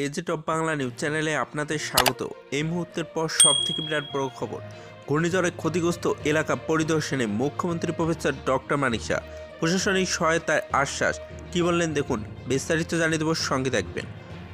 এজে top Bangla news চ্যানেলে আপনাদের স্বাগত। এই মুহূর্তের পর সবথেকে বিরাট বড় খবর, ঘূর্ণিঝড়ে ক্ষতিগ্রস্ত এলাকা পরিদর্শনে মুখ্যমন্ত্রী প্রফেসর ডক্টর মানিক শাহ, প্রশাসনিক সহায়তার আশ্বাস। কি বললেন দেখুন, বিস্তারিত জানিয়ে দেব, সঙ্গে থাকবেন।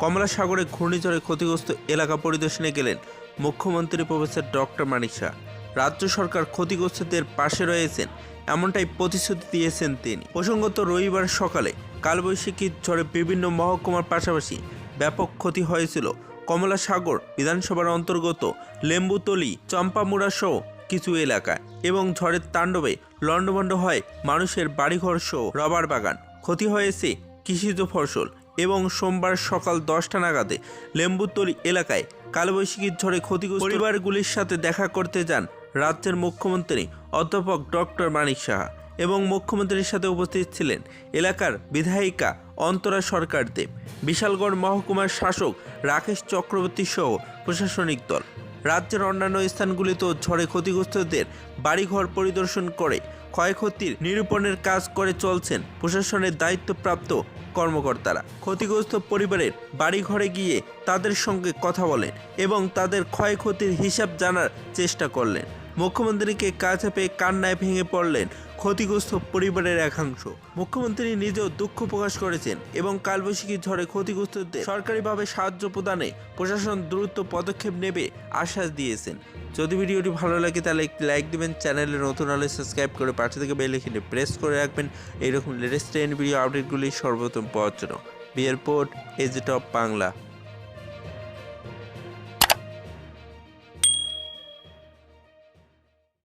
কমলা সাগরে ঘূর্ণিঝড়ে ক্ষতিগ্রস্ত এলাকা পরিদর্শনে গেলেন মুখ্যমন্ত্রী প্রফেসর ডক্টর মানিক শাহ। রাজ্য সরকার ক্ষতিগ্রস্তদের পাশে রয়েছেন, এমনটাই প্রতিশ্রুতি দিয়েছেন তিনি। প্রসঙ্গত রবিবার সকালে কালবৈশাখীর ঝড়ে বিভিন্ন মহকুমার পাশাপাশি ব্যাপক ক্ষতি হয়েছিল কমলা সাগর বিধানসভার অন্তর্গত লেম্বুতলি, চম্পামুড়া সহ কিছু এলাকায়, এবং ঝড়ের তাণ্ডবে লণ্ডভণ্ড হয় মানুষের বাড়িঘর সহ রবার বাগান। ক্ষতি হয়েছে কৃষিজ ফসল। এবং সোমবার সকাল 10টা নাগাদে লেম্বুতলি এলাকায় কালবৈশাখীর ঝড়ে ক্ষতিগ্রস্ত পরিবারগুলির সাথে দেখা করতে যান রাজ্যের মুখ্যমন্ত্রী অধ্যাপক ডক্টর মানিক সাহা, এবং মুখ্যমন্ত্রীর সাথে উপস্থিত ছিলেন এলাকার বিধায়িকা অন্তরা সরকার দেব, বিশালগড় মহকুমার শাসক রাকেশ চক্রবর্তী সহ প্রশাসনিক দল। রাজ্যের অন্যান্য স্থানগুলিতেও ঝড়ে ক্ষতিগ্রস্তদের বাড়িঘর পরিদর্শন করে ক্ষয়ক্ষতির নিরূপণের কাজ করে চলছেন প্রশাসনের দায়িত্বপ্রাপ্ত কর্মকর্তারা। ক্ষতিগ্রস্ত পরিবারের বাড়িঘরে গিয়ে তাদের সঙ্গে কথা বলেন এবং তাদের ক্ষয়ক্ষতির হিসাব জানার চেষ্টা করলেন। মুখ্যমন্ত্রীকে কাছে পেয়ে কান্নায় ভেঙে পড়লেন ক্ষতিগ্রস্ত পরিবারের একাংশ। মুখ্যমন্ত্রী নিজেও দুঃখ প্রকাশ করেছেন এবং কালবৈশাখী ঝড়ে ক্ষতিগ্রস্তদের সরকারিভাবে সাহায্য প্রদানে প্রশাসন দ্রুত পদক্ষেপ নেবে আশ্বাস দিয়েছেন। যদি ভিডিওটি ভালো লাগে তাহলে একটি লাইক দিবেন, চ্যানেলে নতুন হলে সাবস্ক্রাইব করে পাশে থেকে বেল আইকনে প্রেস করে রাখবেন এইরকম লেটেস্ট ভিডিও আপডেটগুলি সর্বপ্রথম পাওয়ার জন্য। বিয়ের পোর্ট এজে টপ বাংলা।